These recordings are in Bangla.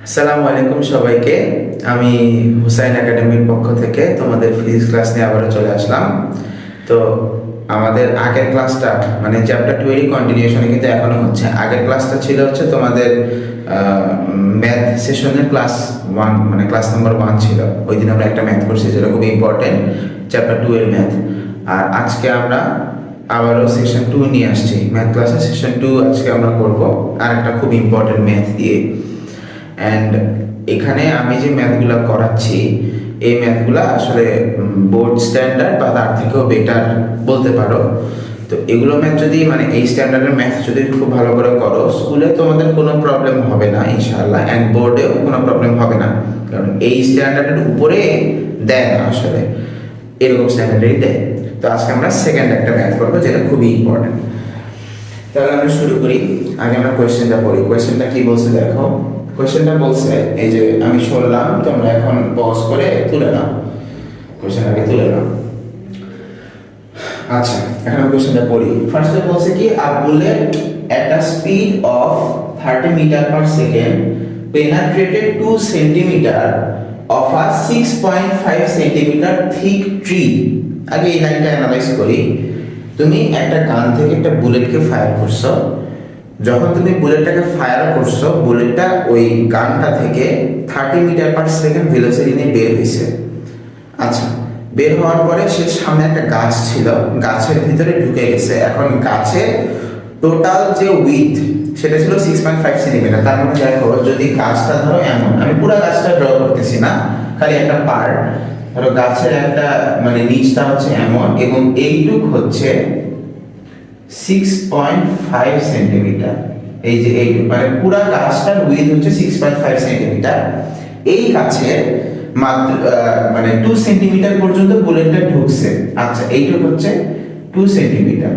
আসসালামু আলাইকুম সবাইকে। আমি হুসাইন একাডেমির পক্ষ থেকে তোমাদের ফিজিক্স ক্লাস নিয়ে আবারও চলে আসলাম। তো আমাদের আগের ক্লাসটা মানে চ্যাপ্টার 2 এরই কন্টিনিউশনে কিন্তু এখনো হচ্ছে। আগের ক্লাসটা ছিল হচ্ছে তোমাদের ম্যাথ সেশনের ক্লাস 1 মানে ক্লাস নাম্বার 1 ছিল। ওই দিন আমরা একটা ম্যাথ করছি যেটা খুব ইম্পর্টেন্ট, চ্যাপ্টার 2 এর ম্যাথ। আর আজকে আমরা আবারও সেশন 2 নিয়ে আসছি, ম্যাথ ক্লাসে সেশন 2 আজকে আমরা করব আর একটা খুব ইম্পর্টেন্ট ম্যাথ দিয়ে। অ্যান্ড এখানে আমি যে ম্যাথগুলো করাচ্ছি এই ম্যাথগুলো আসলে বোর্ড স্ট্যান্ডার্ড বা তার থেকেও বেটার বলতে পারো। তো এগুলো ম্যাথ যদি মানে এই স্ট্যান্ডার্ডের ম্যাথ যদি খুব ভালো করে করো, স্কুলে তোমাদের কোনো প্রবলেম হবে না ইনশাআল্লাহ, অ্যান্ড বোর্ডেও কোনো প্রবলেম হবে না, কারণ এই স্ট্যান্ডার্ডের উপরে দেয় না, আসলে এরকম স্ট্যান্ডার্ডেই দেয়। তো আজকে আমরা সেকেন্ড একটা ম্যাথ করবো যেটা খুবই ইম্পর্টেন্ট। তাহলে আমরা শুরু করি। আগে আমরা কোয়েশ্চেনটা পড়ি। কোয়েশ্চেনটা কি বলছে দেখো। কোয়েশ্চেনটা বলছে এই যে আমি শুনলাম, তোমরা এখন পজ করে তুলে নাও, কোয়েশ্চেন আগে তুলে নাও। আচ্ছা, এখন আমি কোয়েশ্চেনটা পড়ি। ফার্স্টে বলছে কি আ bullet at a speed of 30 meter per second penetrated 2 centimeter of a 6.5 centimeter thick tree। আগে এই লাইনটা অ্যানালাইজ করি। তুমি একটা গান থেকে একটা বুলেটকে ফায়ার করছো, যখন তুমি বুলেটটাকে ফায়ার করছো বুলেটটা ওই গানটা থেকে 30 মিটার পার সেকেন্ড ভেলোসিটি নিয়ে বের হয়েছে। আচ্ছা, বের হওয়ার পরে সে সামনে একটা গাছ ছিল, গাছের ভিতরে ঢুকে গেছে। এখন গাছের টোটাল যে উইথ সেটা ছিল 6.5 সেন্টিমিটার। তার মানে দেখো, যদি গাছটা ধরো এমন, আমি পুরো গাছটা ড্র করতেছি না, খালি একটা পার্ট ধরো, গাছের একটা মানে নিচটা হচ্ছে এমন এবং এইটুক হচ্ছে 6.5 সেন্টিমিটার। এই যে এই মানে পুরো গাছটার উইথ হচ্ছে 6.5 সেন্টিমিটার। এই গাছের মাত্র মানে 2 সেন্টিমিটার পর্যন্ত বুলেটটা ঢুকছে। আচ্ছা, এইটুক হচ্ছে 2 সেন্টিমিটার।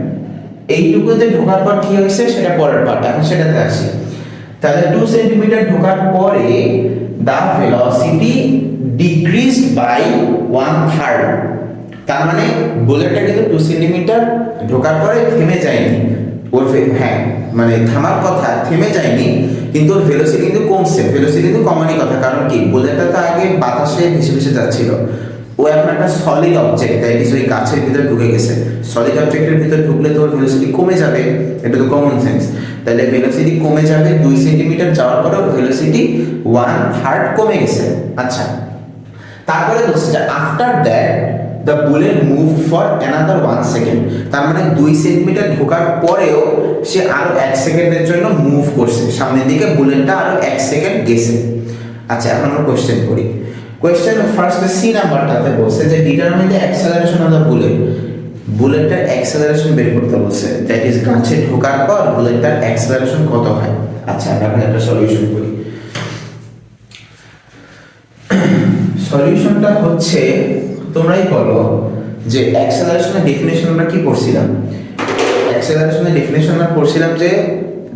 এইটুকুতে ঢোকার পর কি হয়েছে সেটা পরের পার্ট, এখন সেটাতে আসি। তাহলে 2 সেন্টিমিটার ঢোকার পরে দা ভেলোসিটি ডিক্রিজড বাই 1/3। তার মানে বুলেটটা কিন্তু 2 সেন্টিমিটার ঢোকার পরে থেমে যায়নি, ওর হ্যাঁ মানে থামার কথা, থেমে যায়নি, কিন্তু ওর ভেলোসিটি কিন্তু কমছে। ভেলোসিটি কিন্তু কমারই কথা, কারণ কি বুলেটটা তো আগে বাতাসে ভেসে ভেসে যাচ্ছিল, ও এখন একটা সলিড অবজেক্ট, তাই ওই গাছের ভিতরে ঢুকে গেছে। সলিড অবজেক্টের ভিতরে ঢুকলে তো ওর ভেলোসিটি কমে যাবে, এটা তো কমন সেন্স। তাহলে ভেলোসিটি কমে যাবে, 2 সেন্টিমিটার যাওয়ার পরে ভেলোসিটি 1/3 কমে গেছে। আচ্ছা, তারপরে বলছে যে after that the bullet move for another 1 second. তার মানে 2 সেন্টিমিটার ঢোকার পরেও সে আরো 1 সেকেন্ডের জন্য মুভ করছে সামনের দিকে, বুলেটটা আরো 1 সেকেন্ড গেছে। আচ্ছা, এখন আমরা কোশ্চেন করি। কোশ্চেন ফার্স্ট সি নাম্বারটাতে বলছে যে determine the acceleration of the bullet. বুলেটটার অ্যাক্সেলারেশন বের করতে বলছে, দ্যাট ইজ গাছে ঢোকার পর বুলেটটার অ্যাক্সেলারেশন কত হয়। আচ্ছা, আমরা এখন একটা সলিউশন করি। সলিউশনটা হচ্ছে, তোমরাই বলো যে অ্যাক্সেলারেশনের ডেফিনেশন আমরা কি পড়ছিলাম। অ্যাক্সেলারেশনের ডেফিনেশন আমরা পড়ছিলাম যে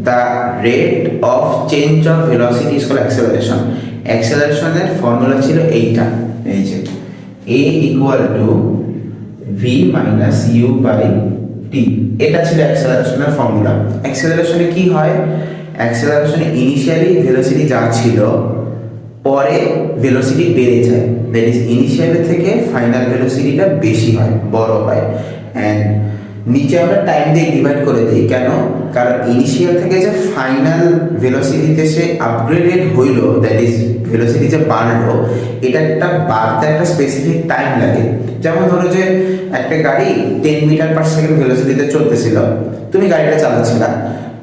the rate of change of velocity is called acceleration. অ্যাক্সেলারেশনের ফর্মুলা ছিল এইটা, এই যে a equal to v minus u by t। এটা ছিল অ্যাক্সেলারেশনের ফর্মুলা। অ্যাক্সেলারেশনে কি হয়, অ্যাক্সেলারেশনে ইনিশিয়ালি ভেলোসিটি যা ছিল পরে ভেলোসিটি বেড়ে যায়, দ্যাট ইজ ইনিশিয়াল থেকে ফাইনাল ভেলোসিটিটা বেশি হয়, বড় হয়। অ্যান্ড নিচে আমরা টাইম দিয়ে ডিভাইড করে দিই, কেন? কারণ ইনিশিয়াল থেকে যে ফাইনাল ভেলোসিটিতে সে আপগ্রেডেড হইল, দ্যাট ইজ ভেলোসিটি যে বাড়লো, এটা একটা বাড়তে একটা স্পেসিফিক টাইম লাগে। যেমন ধরো যে একটা গাড়ি 10 মিটার পার সেকেন্ড ভেলোসিটিতে চলতেছিল, তুমি গাড়িটা চালাচ্ছিলা,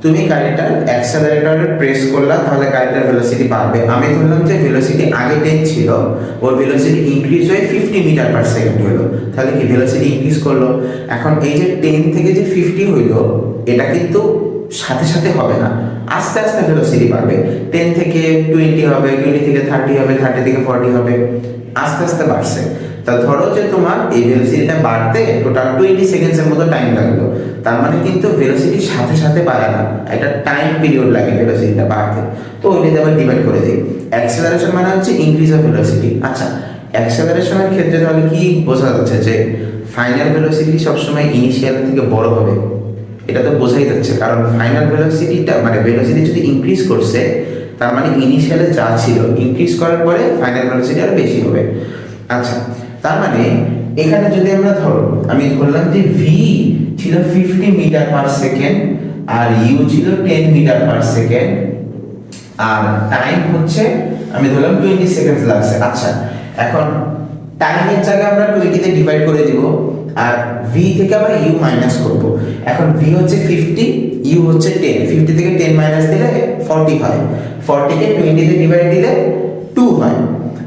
তুমি গাড়িটার অ্যাক্সেলারেটর প্রেস করলা, তাহলে গাড়িটার ভেলোসিটি বাড়বে। আমি ধরলাম যে ভেলোসিটি আগে 10 ছিল, ওর ভেলোসিটি ইনক্রিজ হয়ে 50 মিটার পার সেকেন্ড হলো, তাহলে কি ভেলোসিটি ইনক্রিজ করলো। এখন এই যে 10 থেকে যে 50 হইলো, এটা কিন্তু সাথে সাথে হবে না, আস্তে আস্তে ভেলোসিটি বাড়বে। 10 থেকে 20 হবে, 20 থেকে 30 হবে, 30 থেকে 40 হবে, আস্তে আস্তে বাড়ছে। তা ধরো যে তোমার এই ভেলোসিটিটা বাড়তে টোটাল 20 সেকেন্ডসের মতো টাইম লাগলো, তার মানে কিন্তু ভেলোসিটির সাথে সাথে বাড়ে না, একটা টাইম পিরিয়ড লাগে ভেলোসিটিটা বাড়তে। তো ওইটাতে আবার ডিভাইড করে দিই। অ্যাক্সেলারেশন মানে হচ্ছে ইনক্রিজ অফ ভেলোসিটি। আচ্ছা, অ্যাক্সেলারেশনের ক্ষেত্রে তাহলে কি বোঝা যাচ্ছে যে ফাইনাল ভেলোসিটি সবসময় ইনিশিয়াল থেকে বড় হবে, এটা তো বোঝাই যাচ্ছে, কারণ ফাইনাল ভেলোসিটিটা মানে ভেলোসিটি যদি ইনক্রিজ করছে তার মানে ইনিশিয়ালে যা ছিল ইনক্রিজ করার পরে ফাইনাল ভেলোসিটি আরো বেশি হবে। আচ্ছা, তার মানে এখানে যদি আমরা ধরো, আমি ধরলাম যে ভি ছিল 50 মিটার পার সেকেন্ড আর ইউ ছিল 10 মিটার পার সেকেন্ড, আর টাইম হচ্ছে আমি ধরলাম 20 সেকেন্ড লাগছে। আচ্ছা, এখন টাইমের জায়গায় আমরা 20 তে ডিভাইড করে দিব, আর ভি থেকে আবার ইউ মাইনাস করব। এখন ভি হচ্ছে 50, ইউ হচ্ছে 10, 50 থেকে 10 মাইনাস দিলে 40 হয়, 40 কে 20 তে ডিভাইড দিলে 2 হয়।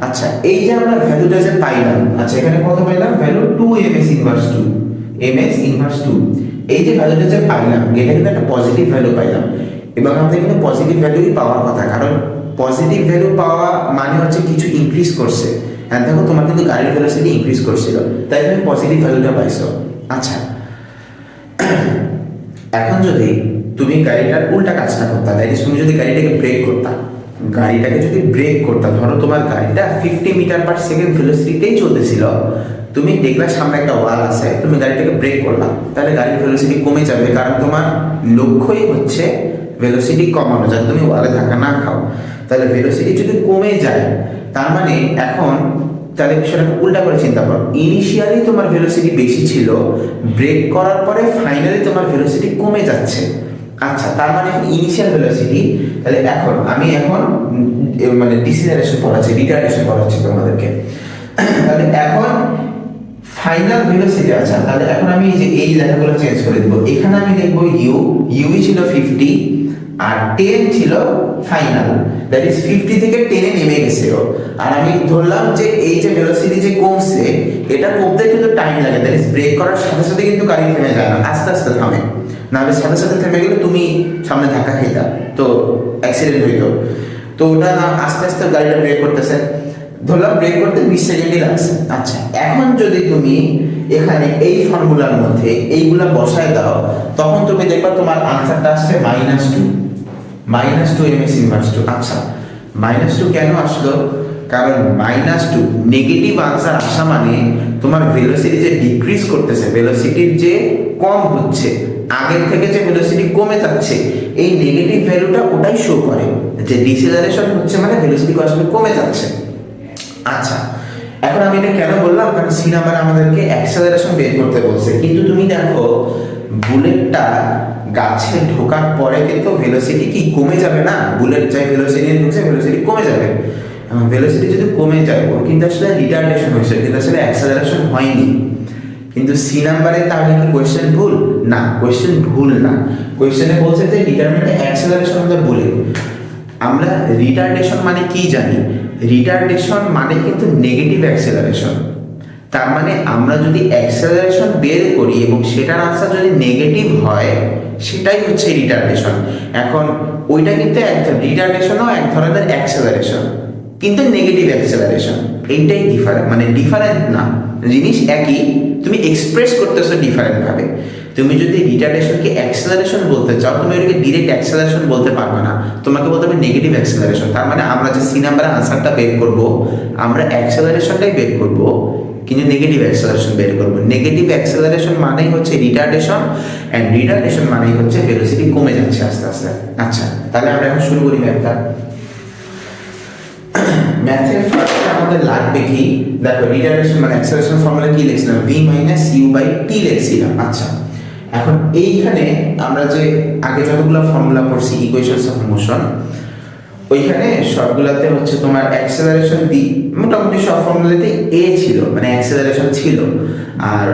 আচ্ছা, এই যে আমরা ভ্যালুটা যে পাইলাম, আচ্ছা এখানে কত পাইলাম? Value 2 ms inverse 2, ms inverse 2। এই যে ভ্যালুটা যে পাইলাম, এটা কিন্তু একটা পজিটিভ ভ্যালু পাইলাম, এবং আমাদের কিন্তু পজিটিভ ভ্যালুই পাওয়ার কথা, কারণ পজিটিভ ভ্যালু পাওয়া মানে হচ্ছে কিছু ইনক্রিজ করছে। হ্যাঁ দেখো, তোমার কিন্তু গাড়ির ভেলোসিটি ইনক্রিজ করছিল, তাই তুমি পজিটিভ ভ্যালুটা পাইছো। আচ্ছা, এখন যদি তুমি গাড়িটার উল্টা কাজটা করতা, তাই তুমি যদি গাড়িটাকে ব্রেক করতা, ধরো তোমার গাড়িটা 50 মিটার পার সেকেন্ড ভেলোসিটিতেই চলতেছিল, তুমি দেখলা সামনে একটা ওয়াল আছে, তুমি গাড়িটাকে ব্রেক করলা, তাহলে গাড়ির ভেলোসিটি কমে যাবে, কারণ তোমার লক্ষ্যই হচ্ছে ভেলোসিটি কমানো, যাতে তুমি ওয়ালে ধাক্কা না খাও। তাহলে ভেলোসিটি যদি কমে যায়, তার মানে এখন তাহলে বিষয়টাকে উল্টা করে চিন্তা করো, ইনিশিয়ালি তোমার ভেলোসিটি বেশি ছিল, ব্রেক করার পরে ফাইনালি তোমার ভেলোসিটি কমে যাচ্ছে। আচ্ছা, তার মানে এখন ইনিশিয়াল ভেলোসিটি, তাহলে আমি মানে ডিসিলারেশন পড়াচ্ছি, রিটার্ডেশন পড়াচ্ছি তোমাদেরকে। তাহলে এখন ফাইনাল ভেলোসিটি, আচ্ছা তাহলে এখন আমি এই লেখাগুলো চেঞ্জ করে দেবো। এখানে আমি লিখবো ইউ ছিল 50 আর 10 ছিল ফাইনাল, দ্যাট ইজ 50 থেকে 10 এ নেমে গেছে ও। আর আমি ধরলাম যে এই যে ভেলোসিটি যে কমছে, এটা কমতে কিন্তু টাইম লাগে, দ্যাট ইজ ব্রেক করার সাথে সাথে কিন্তু গাড়ি থেমে যায় না, আস্তে আস্তে থামে, নাহলে সাথে সাথে থেমে গেলে তুমি সামনে ধাক্কা খাইতা, তো অ্যাক্সিডেন্ট হইতো। তো ওটা না, আস্তে আস্তে গাড়িটা ব্রেক করতেছে, ধরলাম ব্রেক করতে 20 সেকেন্ডই লাগছে। আচ্ছা, এখন যদি তুমি এখানে এই ফর্মুলার মধ্যে এইগুলা বসায় দাও, তখন তুমি দেখবা তোমার আনসারটা আসছে -2 ms ইনভার্স 2। আচ্ছা, -2 কেন আসলো? কারণ -2 নেগেটিভ আনসার আসা মানে তোমার ভেলোসিটি যে ডিক্রিজ করতেছে, ভেলোসিটির যে কম হচ্ছে, আগের থেকে যে ভেলোসিটি কমে যাচ্ছে, এই নেগেটিভ ভ্যালুটা ওটাই শো করে যে ডিসেলারেশন হচ্ছে, মানে ভেলোসিটি আসলে কমে যাচ্ছে। আচ্ছা, এখন আমি এটা কেন বললাম? কারণ সি নাম্বার আমাদেরকে অ্যাক্সেলারেশন বের করতে বলছে, কিন্তু তুমি দেখো বুলেটটা গাছে ঢোকার পরে কিন্তু ভেলোসিটি কি কমে যাবে না? বুলেট যাই ভেলোসিটি ঢুকছে, ভেলোসিটি কমে যাবে। এবং ভেলোসিটি যদি কমে যায়, ওর কিন্তু আসলে রিটার্ডেশন হয়েছে, কিন্তু আসলে অ্যাক্সেলারেশন হয়নি। কিন্তু সি নাম্বারে তাহলে কি কোয়েশ্চেন ভুল? না, কোয়েশ্চেন ভুল না। কোয়েশ্চেনে বলছে যে determine acceleration of the bullet. আমরা রিটার্ডেশন মানে কি জানি? রিটার্ডেশন মানে কিন্তু নেগেটিভ অ্যাক্সেলারেশন। তার মানে আমরা যদি অ্যাক্সেলারেশন বের করি এবং সেটার আনসার যদি নেগেটিভ হয়, সেটাই হচ্ছে রিটার্ডেশন। এখন ওইটা কিন্তু রিটার্ডেশনও এক ধরনের অ্যাক্সেলারেশন, কিন্তু নেগেটিভ অ্যাক্সেলারেশন। এইটাই ডিফারেন্ট, মানে ডিফারেন্ট না, জিনিস একই, তুমি এক্সপ্রেস করতেছো ডিফারেন্ট ভাবে। তুমি যদি রিটার্ডেশনকে অ্যাক্সেলারেশন বলতে চাও, তুমি ওটাকে ডিরেক্ট অ্যাক্সেলারেশন বলতে পারবে না, তোমাকে বলতে হবে নেগেটিভ অ্যাক্সেলারেশন। তার মানে আমরা যে সি নাম্বারে আনসারটা বের করব, আমরা অ্যাক্সেলারেশনটাই বের করব, কিন্তু নেগেটিভ অ্যাক্সেলারেশন বের করব। নেগেটিভ অ্যাক্সেলারেশন মানেই হচ্ছে রিটার্ডেশন, এন্ড রিটার্ডেশন মানেই হচ্ছে ভেলোসিটি কমে যাচ্ছে আস্তে আস্তে। আচ্ছা, তাহলে আমরা এখন শুরু করি ম্যাথটা। ম্যাথের ফার্স্টে আমাদের লাগবে কি? দেখো, রিটার্ডেশন মানে অ্যাক্সেলারেশন ফর্মুলা কি লিখছিলাম? v - u/t লিখছিলাম। আচ্ছা, এখন এইখানে আমরা যে আগে যতগুলো ফর্মুলা পড়ছি ইকুয়েশনস অফ মোশন, ওইখানে সবগুলাতে হচ্ছে তোমার অ্যাক্সেলারেশন বি, মোটামুটি সব ফর্মুলাতে এ ছিল, মানে অ্যাক্সেলারেশন ছিল। আর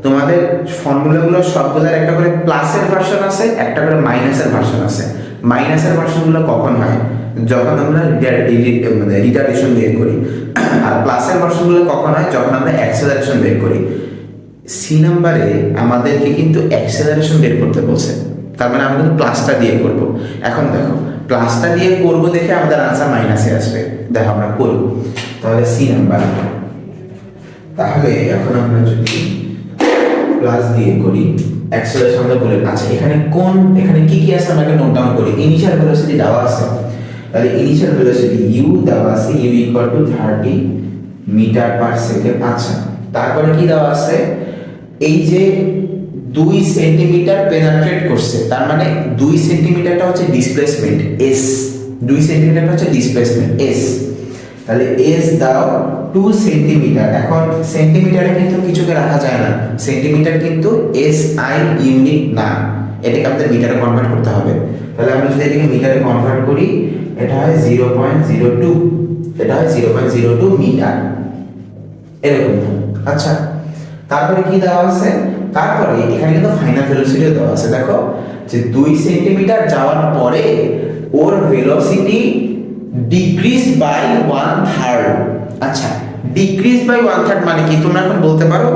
তোমাদের ফর্মুলাগুলো সবগুলোর একটা করে প্লাসের ভার্সন আছে, একটা করে মাইনাসের ভার্সন আছে। মাইনাসের ভার্সনগুলো কখন হয়? যখন আমরা মানে রিটার্ডেশন বের করি। আর প্লাসের ভার্সনগুলো কখন হয়? যখন আমরা অ্যাক্সেলারেশন বের করি। সি নাম্বারে আমাদেরকে কিন্তু অ্যাক্সেলারেশন বের করতে বলছে, তার মানে আমরা কিন্তু প্লাসটা দিয়ে করব। এখন দেখো, প্লাসটা দিয়ে করব দেখে আমাদের আনসার মাইনাসে আসবে। দেখো আমরা করি, তাহলে সি নাম্বার, তাহলে এখন আমরা যদি প্লাস দিয়ে করি অ্যাক্সেলারেশনটা বলে, আচ্ছা এখানে কি কি আছে আমরা নোট ডাউন করি। ইনিশিয়াল ভেলোসিটি দেওয়া আছে, তাহলে ইনিশিয়াল ভেলোসিটি u দেওয়া আছে, u = 30 মিটার পার সেকেন্ড। আচ্ছা, তারপরে কি দেওয়া আছে? এই যে 2 সেন্টিমিটার পেনিট্রেট করছে, তার মানে 2 সেন্টিমিটারটা হচ্ছে ডিসপ্লেসমেন্ট s, 2 সেন্টিমিটার হচ্ছে ডিসপ্লেসমেন্ট s, তাহলে s দাও 2 সেন্টিমিটার। এখন সেন্টিমিটারে কিন্তু কিছুকে রাখা যায় না, সেন্টিমিটার কিন্তু SI ইউনিট না, এটাকে আমাদের মিটারে কনভার্ট করতে হবে। তাহলে আমরা যদি এটাকে মিটারে কনভার্ট করি, এটা হয় 0.02, এটা হয় 0.02 মিটার, এরকম। আচ্ছা, তারপরে কি দেওয়া আছে, তারপরে এখানে কিন্তু ফাইনাল ভেলোসিটি দেওয়া আছে। দেখো যে 2 সেন্টিমিটার যাওয়ার পরে ওর ভেলোসিটি ডিক্রিজ বাই 1/3। আচ্ছা, ডিক্রিজ বাই 1/3 মানে কি তোমরা এখন বলতে পারো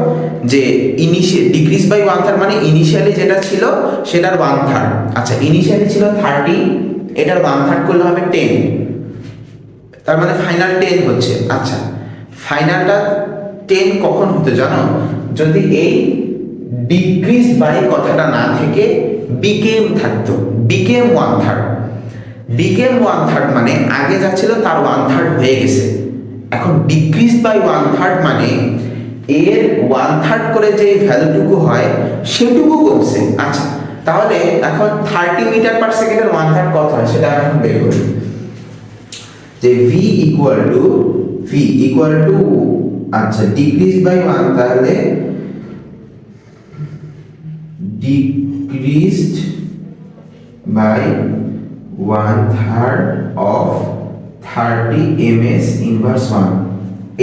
যে ইনিশিয়াল ডিক্রিজ বাই 1/3 মানে ইনিশিয়ালি যেটা ছিল সেটার 1/3। আচ্ছা, ইনিশিয়ালি ছিল 30, এটার 1/3 করলে হবে 10, তার মানে ফাইনাল 10 হচ্ছে। আচ্ছা, ফাইনালটা 10 কখন হতে জানো, যদি এই ডিক্রিজ বাই কথাটা না থেকে বিকেম থাকতো, বিকেম 1/3। বিকেম 1/3 মানে আগে যা ছিল তার 1/3 হয়ে গেছে, এখন ডিক্রিজ বাই 1/3 মানে এর 1/3 করে যে ভ্যালুটুকু হয় সেটুকু কমছে। আচ্ছা, তাহলে এখন 30 মিটার পার সেকেন্ডের 1/3 কত হয় সেটা আমরা এখন বের করি। যে v ইকুয়াল টু আচ্ছা ডিক্রিজ বাই 1, তাহলে decreased by 1/3 of 30 ms inverse 1।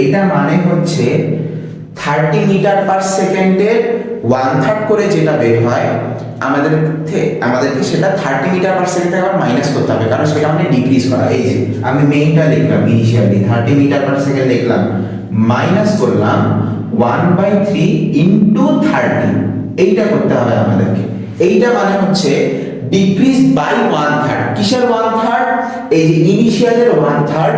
এটা মানে হচ্ছে 30 মিটার পার সেকেন্ডের 1/3 করে যেটা বের হয় আমাদেরকে সেটা 30 মিটার পার সেকেন্ডে আবার মাইনাস করতে হবে, কারণ সেটা মানে ডিক্রিজ করা। এই যে আমি মেইনটা লিখলাম, ইনিশিয়ালি 30 মিটার পার সেকেন্ড লিখলাম, মাইনাস করলাম 1/3 ইনটু 30, এইটা করতে হবে আমাদেরকে। এইটা মানে হচ্ছে ডিক্রিজ বাই 1/3। কিসের 1/3? এই যে ইনিশিয়ালের 1/3,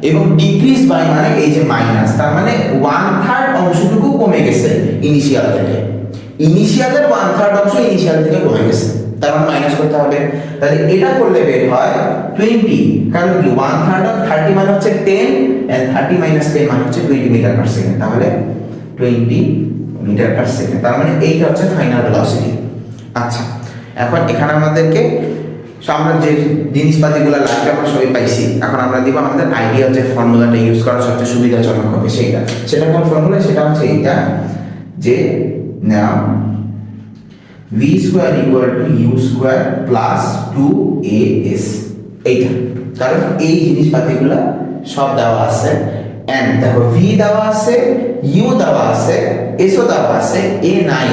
এবং ডিক্রিজ বাই মানে এই যে মাইনাস, তার মানে 1/3 অংশটুকু কমে গেছে ইনিশিয়াল থেকে, ইনিশিয়ালের 1/3 অংশ ইনিশিয়াল থেকে কমে গেছে, তার মানে মাইনাস করতে হবে। তাহলে এটা করলে বের হয় 20, কারণ কি 1/3 অফ 30 মানে হচ্ছে 10, and 30 minus 10 মানে হচ্ছে 20 মিটার পার সেকেন্ড, তাহলে 20 মিটার পার সেকেন্ড, তার মানে এইটা হচ্ছে ফাইনাল ভেলোসিটি। আচ্ছা, এখন এখানে আমাদেরকে আমরা যে জিনিসপাতিগুলো লাগবে আমরা সবই পাইছি, এখন আমরা দিব আমাদের আইডিয়া যে ফর্মুলাটা ইউজ করা সবচেয়ে সুবিধাজনক হবে সেটা কোন ফর্মুলা, সেটা হচ্ছে এইটা, যে নাও v square equal to u square plus 2as, এইটা। কারণ এই জিনিসপাতিগুলো সব দেওয়া আছে, এন্ড দেখো v দেওয়া আছে, u দেওয়া আছে, s ও দেওয়া আছে, a নাই।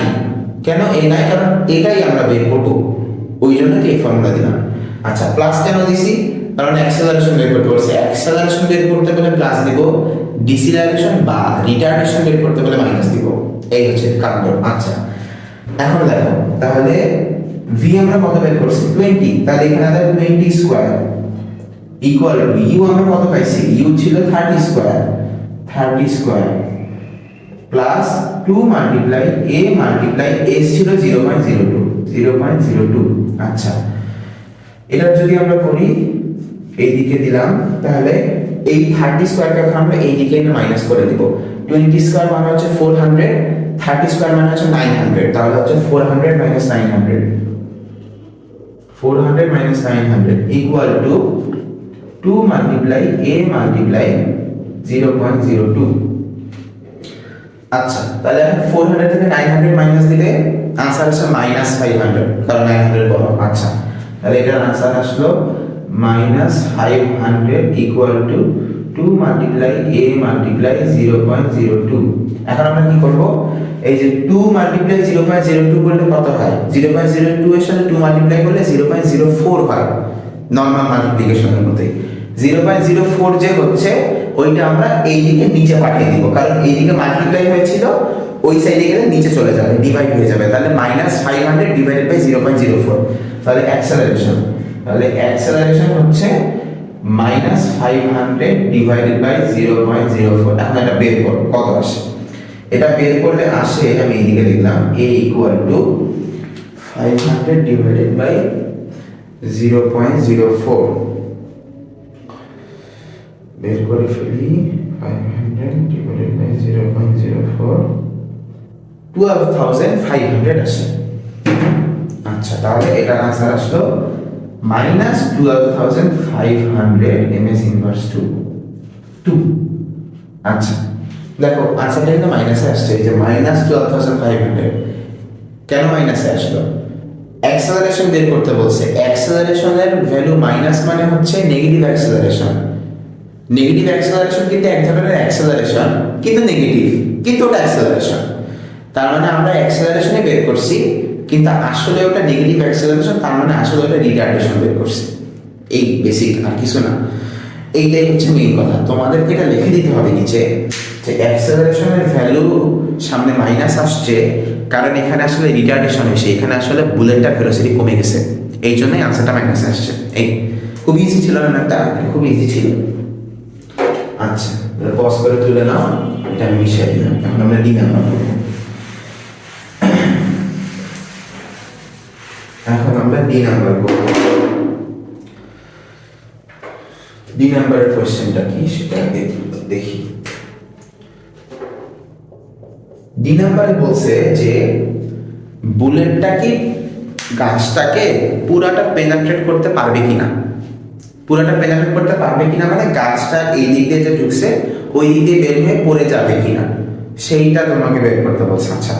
কেন a নাই? কারণ এটাই আমরা বের করব, ওই জন্য এই ফর্মুলা দিলাম। আচ্ছা, প্লাস কেন দিছি? কারণ অ্যাক্সেলারেশন বের করতে বলছে, অ্যাক্সেলারেশন বের করতে গেলে প্লাস দিব, ডিসিলারেশন বা রিটার্ডেশন বের করতে গেলে মাইনাস দিব, এই হচ্ছে কারণ। আচ্ছা, এখন দেখো তাহলে v আমরা কত বের করছি 20, তাহলে এখানে আছে 20 স্কয়ার ইকুয়াল টু u আমরা কত পাইছি, u ছিল 30 square plus 2 multiply a multiply s ছিল 0.02। আচ্ছা, এটা যদি আমরা করি এইদিকে দিলাম, তাহলে এই 30 স্কয়ারকে এখন আমরা এইদিকে এনে মাইনাস করে দিব। 20 স্কয়ার মানে হচ্ছে 400, 30 স্কয়ার মানে হচ্ছে 900, তাহলে হচ্ছে 400 minus 900 equal to 2 multiply a multiply 0.02। আচ্ছা, তাহলে 400 থেকে 900 মাইনাস দিলে आंसर আসছে -500, কারণ 900 বড়। আচ্ছা, তাহলে এটার आंसर আসলো -500 equal to 2 multiply a multiply 0.02। এখন আমরা কি করব, এই যে 2 মাল্টিপ্লাই 0.02 করলে কত হয়, 0.02 এর সাথে 2 মাল্টিপ্লাই করলে 0.04 হয়, নরমাল মাল্টিপ্লিকেশনের মতোই। 0.04 যে হচ্ছে ওইটা আমরা এই দিকে নিচে পাঠিয়ে দিব, কারণ এই দিকে মাল্টিপ্লাই হয়েছিল, ওই সাইডে গেলে নিচে চলে যাবে, ডিভাইড হয়ে যাবে। তাহলে -500 ডিভাইডেড বাই 0.04, তাহলে অ্যাক্সেলারেশন হচ্ছে -500 ডিভাইডেড বাই 0.04। এখন এটা বের করব কত আসে, এটা বের করলে আসে, আমি এইদিকে লিখলাম a equal to 500 divided by 0.04, বের করে ফেলি 500 ডিভাইডেড বাই 0.04, 12500 আসে। আচ্ছা, তাহলে এটার आंसर আসলো মাইনাস 12,500 ms ইনভার্স 2। আচ্ছা দেখো আনসারটা কিন্তু মাইনাসে আসছে, এই যে মাইনাস 12,500। কেন মাইনাসে আসলো? অ্যাক্সেলারেশন বের করতে বলছে। অ্যাক্সেলারেশনের ভ্যালু মাইনাস মানে হচ্ছে নেগেটিভ অ্যাক্সেলারেশন। নেগেটিভ অ্যাক্সেলারেশন কিন্তু এক ধরনের অ্যাক্সেলারেশন, কিন্তু নেগেটিভ, কিন্তু ওটা অ্যাক্সেলারেশন। তার মানে আমরা অ্যাক্সেলারেশনে বের করছি, কিন্তু আসলে ওটা নেগেটিভ অ্যাক্সেলারেশন, তার মানে আসলে ওটা রিটার্ডেশন বের করছি। এই বেসিক, আর কিছু না। এইটাই হচ্ছে মেইন কথা। তোমাদেরকে এটা লিখে দিতে হবে নিচে যে অ্যাক্সেলারেশনের ভ্যালু সামনে মাইনাস আসছে, কারণ এখানে আসলে রিটার্ডেশন হয়েছে, এখানে আসলে বুলেটটার ভেলোসিটি কমে গেছে, এই জন্যই আনসারটা মাইনাস আসছে। এই খুব ইজি ছিল না একটা, খুব ইজি ছিল। আচ্ছা পজ করে তুলে নাও, এটা আমি মিশিয়ে দিলাম। এখন আমরা ডি নাম্বার করবো। এখন আমরা ডি নাম্বার করব। ডি নাম্বারের কোশ্চেনটা কি সেটা দেখি। ডি নাম্বারে বলছে যে বুলেটটা কি গাছটাকে পুরাটা পেনেট্রেট করতে পারবে কিনা। পুরাটা পেনেট্রেট করতে পারবে কিনা মানে গাছটা এই দিক দিয়ে যে ঢুকছে ওই দিক দিয়ে বের হয়ে পড়ে যাবে কিনা, সেইটা তোমাকে বের করতে বলছে। আচ্ছা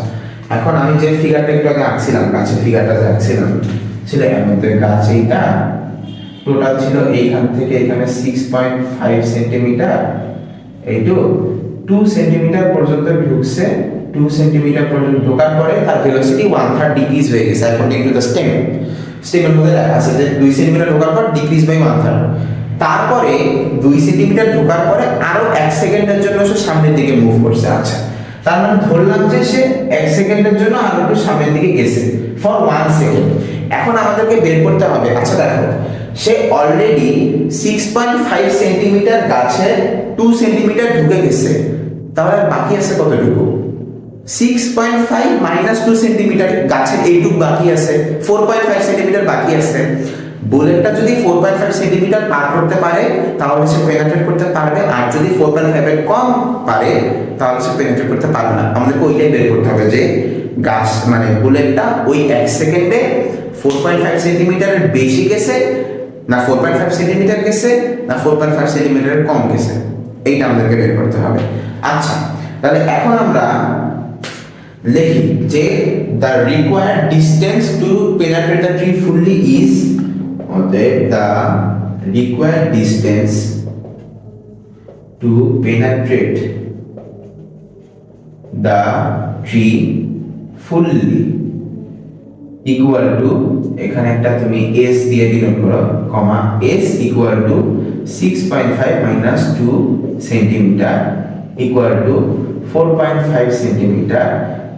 এখন আমি যে ফিগারটা একটু আগে আঁকছিলাম, গাছের ফিগারটা যে আঁকছিলাম ছিল এর মধ্যে গাছ এইটা টোটাল ছিল এইখান থেকে এখানে 6.5 সেন্টিমিটার, এইটু 2 সেন্টিমিটার পর্যন্ত ঢুকছে। 2 সেন্টিমিটার পর্যন্ত ঢোকার পরে তার ভেলোসিটি 1/3 ডিক্রিজ হয়ে গেছে অ্যাকর্ডিং টু দ্য স্টেম। স্টেমের মধ্যে লেখা আছে যে 2 সেন্টিমিটার ঢোকার পর ডিক্রিজ বাই 1/3। তারপরে 2 সেন্টিমিটার ঢোকার পরে আরো 1 সেকেন্ডের জন্য সে সামনের দিকে মুভ করছে। আচ্ছা তার মানে ধরলাম যে সে 1 সেকেন্ডের জন্য আরো একটু সামনের দিকে গেছে ফর 1 সেকেন্ড। এখন আমাদেরকে বের করতে হবে, আচ্ছা দেখো সে অলরেডি 6.5 সেন্টিমিটার গাছে 2 সেন্টিমিটার ঢুকে গেছে, তাহলে বাকি আছে কতটুকু? 6.5 মাইনাস 2 সেন্টিমিটার, গাছের এইটুকু বাকি আছে, 4.5 সেন্টিমিটার বাকি আছে। বুলেটটা যদি 4.5 সেন্টিমিটার পার করতে পারে তাহলে সে পেনেট্রেট করতে পারবে, আর যদি 4.5 এর কম পারে তাহলে সে পেনেট্রেট করতে পারবে না। আমাদেরকে ওইটাই বের করতে হবে যে গাছ মানে বুলেটটা ওই 1 সেকেন্ডে 4.5 সেন্টিমিটারের বেশি গেছে না 4.5 সেন্টিমিটার গেছে না 4.5 সেন্টিমিটারের কম গেছে, এইটা আমাদেরকে বের করতে হবে। আচ্ছা তাহলে এখন আমরা লিখি যে the required distance to penetrate the tree fully is, অতএব the required distance to penetrate the tree fully equal to, এখানে একটা তুমি s দিয়ে ডিনোট করো কমা s equal to 6.5 minus 2 centimetre equal to 4.5 centimetre.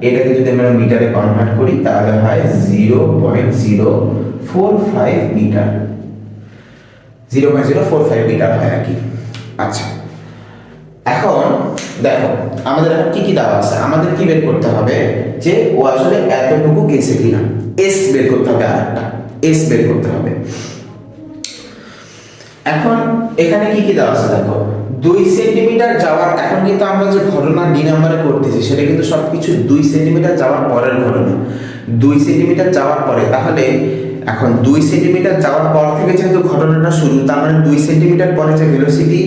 এটাকে যদি আমরা মিটারে কনভার্ট করি তাহলে হয় 0.045 মিটার, 0.045 মিটার হয় আর কি। আচ্ছা এখন দেখো আমাদের এখন কি কি দেওয়া আছে, আমাদের কি বের করতে হবে যে ও আসলে এতটুকু গেছে কিনা, এস বের করতে হবে, আর একটা এস বের করতে হবে। এখন এখানে কি কি দেওয়া আছে দেখো, 2 সেন্টিমিটার যাওয়ার, এখন কিন্তু আমরা যে ঘটনা ডি নাম্বারে করতেছি সেটা কিন্তু সবকিছু 2 সেন্টিমিটার যাওয়ার পরের ঘটনা। 2 সেন্টিমিটার যাওয়ার পরে, তাহলে এখন 2 সেন্টিমিটার যাওয়ার পর থেকে যেহেতু ঘটনাটা শুরু, তার মানে 2 সেন্টিমিটার পরে যে ভেলোসিটি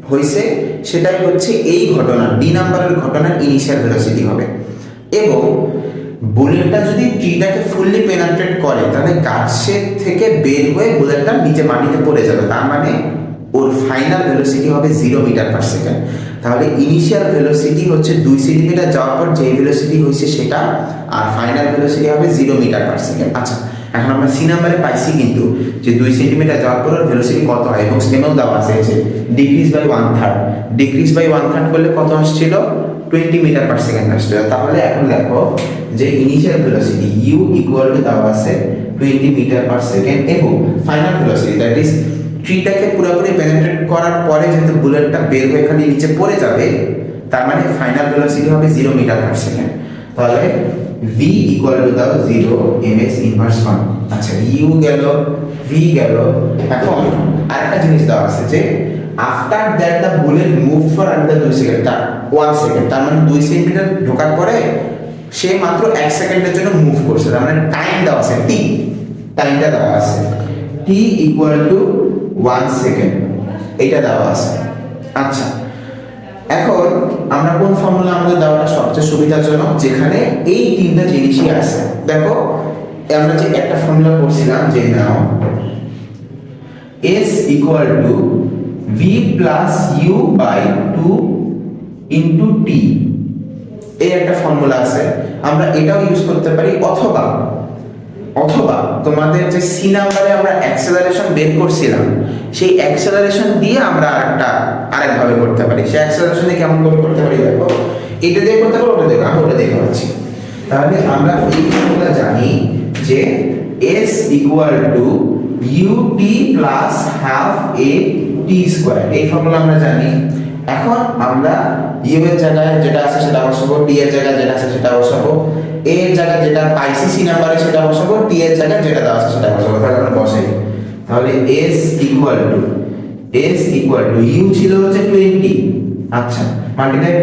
হয়েছে সেটাই হচ্ছে এই ঘটনা ডি নাম্বারের ঘটনার ইনিশিয়াল ভেলোসিটি হবে। এবং বুলেটটা যদি ট্রিটাকে ফুললি পেনেট্রেট করে তাহলে গাছের থেকে বের হয়ে বুলেটটা নিচে মাটিতে পড়ে যাবে, তার মানে ওর ফাইনাল ভেলোসিটি হবে 0 মিটার পার সেকেন্ড। তাহলে ইনিশিয়াল ভেলোসিটি হচ্ছে 2 সেন্টিমিটার যাওয়ার পর যে ভেলোসিটি হয়েছে সেটা, আর ফাইনাল ভেলোসিটি হবে 0 মিটার পার সেকেন্ড। আচ্ছা এখন আমরা সি নাম্বারে পাইছি কিন্তু যে 2 সেন্টিমিটার যাওয়ার পর ওর ভেলোসিটি কত হয়, এবং স্টেমেও দেওয়া আছে যে ডিক্রিজ বাই 1/3। ডিক্রিজ বাই 1/3 করলে কত আসছিল? 20 মিটার পার সেকেন্ড আসছিল। তাহলে এখন দেখো যে initial velocity u equal to দেওয়া আছে 20 মিটার পার সেকেন্ড, এবং ফাইনাল ভেলোসিটি দ্যাট ইজ ট্রিটাকে পুরোপুরি পেনেট্রেট করার পরে যেহেতু বুলেটটা বের হয়ে খালি নিচে পড়ে যাবে, তার মানে ফাইনাল ভেলোসিটি হবে 0 মিটার পার সেকেন্ড। তাহলে v ইকুয়াল টু দাও 0 ms ইনভার্স 1। আচ্ছা u গেল, v গেল। এখন আরেকটা জিনিস দেওয়া আছে যে after that the bullet move for under 2 second, 1 second, তার মানে 2 সেন্টিমিটার ঢোকার পরে সে মাত্র 1 সেকেন্ডের জন্য মুভ করছে, তার মানে টাইম দেওয়া আছে, টি টাইমটা দেওয়া আছে। টি ইকুয়াল টু 1 সেকেন্ড, এইটা দেওয়া আছে। আচ্ছা, এখন আমরা কোন ফর্মুলা আমাদের দেওয়াটা সবচেয়ে সুবিধাজনক, যেখানে এই তিনটা জিনিসই আছে। দেখো আমরা যে একটা ফর্মুলা করছিলাম যে now s equal to v plus u by 2 into T, এই একটা ফর্মুলা আছে। আমরা এটাও ইউজ করতে পারি, অথবা অথবা তোমাদের যে সি নাম্বারে আমরা অ্যাক্সেলারেশন বের করছিলাম, সেই অ্যাক্সেলারেশন দিয়ে আমরা আরেকভাবে করতে পারি। সেই অ্যাক্সেলারেশনে কেমন করে করতে পারি দেখো, এটা দিয়ে করতে পারো, ওটা দেখো, আমি ওটা দেখে পাচ্ছি। তাহলে আমরা এই ফর্মুলা জানি যে s equal two ut plus half a t square, এই ফর্মুলা আমরা জানি। এখন আমরা u এর জায়গায় যেটা আছে সেটা বসাবো, t এর জায়গায় যেটা আছে সেটা বসাবো, a এর জায়গায় যেটা পাইছি সি নাম্বারে সেটা বসাবো, t এর জায়গায় যেটা দেওয়া আছে সেটা বসাবো। তাহলে আমরা বসাই, তাহলে s ইকুয়াল টু u ছিল হচ্ছে 20, আচ্ছা, মাল্টিপ্লাই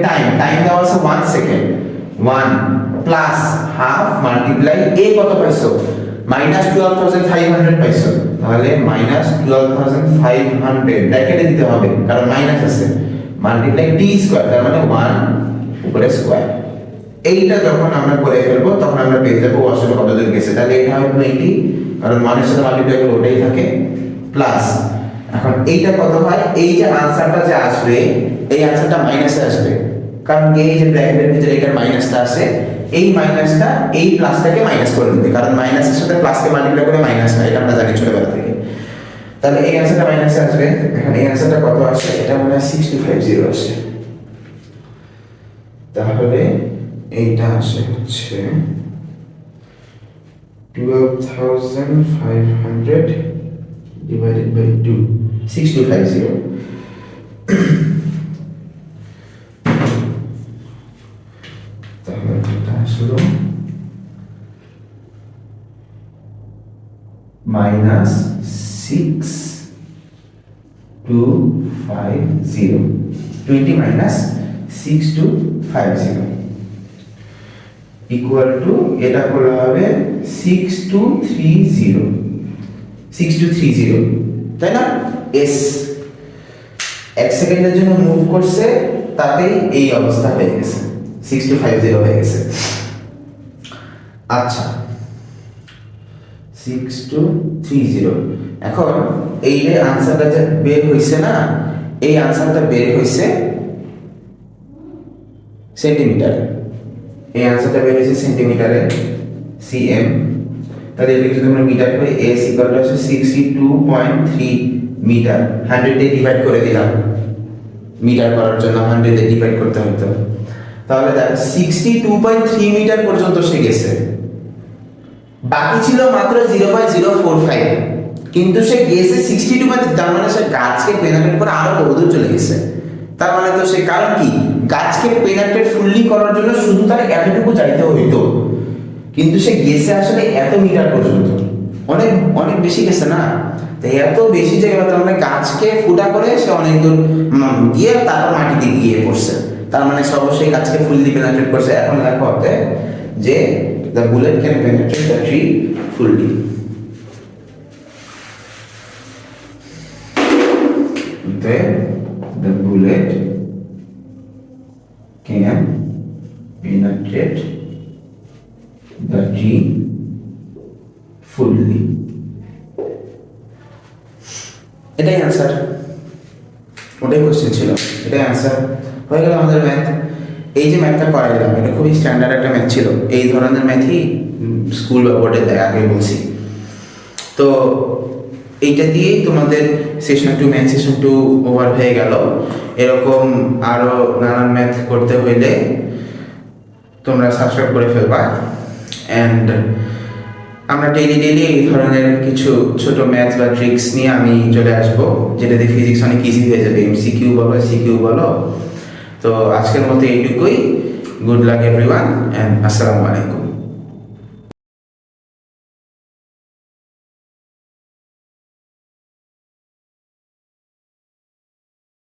টাইম দেওয়া আছে 1 second, 1 plus half multiply a কত পাইছো, -12,500 পাইছো। তাহলে -12,500 ব্র্যাকেটে দিতে হবে কারণ মাইনাস আছে, মাল্টিপ্লাই টি স্কয়ার, তার মানে 1 উপরে স্কয়ার। এইটা যখন আমরা করে ফেলবো তখন আমরা পেয়ে যাবো আসলে কত দূর গেছে। তাহলে এটা হবে 20, কারণ মানের সাথে মাল্টিপ্লাই করলে ওটাই থাকে, প্লাস এখন এইটা কত হয়, এই যে আনসারটা যে আসবে এই আনসারটা মাইনাসে আসবে, কারণ এই যে ব্র্যাকেটের ভিতরে এটার মাইনাসটা আছে, এই মাইনাসটা এই প্লাসটাকে মাইনাস করে দিবে, কারণ মাইনাসের সাথে প্লাসকে মাল্টিপ্লাই করে মাইনাস হয়, এটা আমরা জানি ছোটবেলা থেকে। তাহলে এই আনসারটা মাইনাসে আসবে। এখন এই আনসারটা কত আসে, এটা মনে হয় 6250 আসে। তাহলে এইটা আসে হচ্ছে 12,500 ডিভাইডেড বাই 2, 6250। তাহলে এটা আসলো -6250, 20 মাইনাস 6250 ইকুয়াল টু, এটা করলে হবে 6230, তাই না? এস 1 সেকেন্ডের জন্য মুভ করছে, তাতেই এই অবস্থা হয়ে গেছে, 6250 হয়ে গেছে। আচ্ছা, 6230। এখন এই যে আনসারটা যে বের হইছে না, এই আনসারটা বের হইছে সেন্টিমিটারে, এই আনসারটা বের হইছে সেন্টিমিটারে, সিএম। তাহলে এটা যদি আমরা মিটার করি, s ইকুয়াল টু 62.3 মিটার, 100 দিয়ে ডিভাইড করে দিলাম, মিটার করার জন্য 100 দিয়ে ডিভাইড করতে হতো। তাহলে দেখ 62.3 মিটার পর্যন্ত সে গেছে, বাকি ছিল মাত্র 0.045, কিন্তু সে গেছে 62, তার মানে সে গাছকে পেনেট্রেট করে আরো বহুদূর চলে গেছে। তার মানে তো সে, কারণ কি, গাছকে পেনেট্রেট ফুললি করার জন্য শুধু তার এতটুকু যাইতে হইতো, কিন্তু সে গেছে আসলে এত মিটার পর্যন্ত, অনেক অনেক বেশি গেছে না। তাই এত বেশি জায়গা, তার মানে গাছকে ফুটা করে সে অনেক দূর গিয়ে তারপর মাটিতে গিয়ে পড়ছে, তার মানে সে অবশ্যই গাছকে ফুললি পেনেট্রেট করছে। এখন দেখো হবে যে the bullet can penetrate the tree fully. The bullet can penetrate the tree fully. এটাই আনসার, ওটাই কোশ্চেন ছিল, এটাই আনসার হয়ে গেল আমাদের ম্যাথ। এই যে ম্যাথটা করাইলাম এটা খুবই স্ট্যান্ডার্ড একটা ম্যাথ ছিল, এই ধরনের ম্যাথই স্কুল বা বোর্ডে দেয়, আগে বলছি। তো এইটা দিয়েই তোমাদের সেশন 2 ম্যাথ সেশন 2 ওভার হয়ে গেল। এরকম আরও নানান ম্যাথ করতে হইলে তোমরা সাবস্ক্রাইব করে ফেলবা। অ্যান্ড আমরা ডেইলি এই ধরনের কিছু ছোট ম্যাথ বা ট্রিক্স নিয়ে আমি চলে আসবো, যেটাতে ফিজিক্স অনেক ইজি হয়ে যাবে, এমসিকিউ বলো সিকিউ বলো। তো আজকের মতো এইটুকুই। গুড লাক এভরিওয়ান অ্যান্ড আসসালামু আলাইকুম।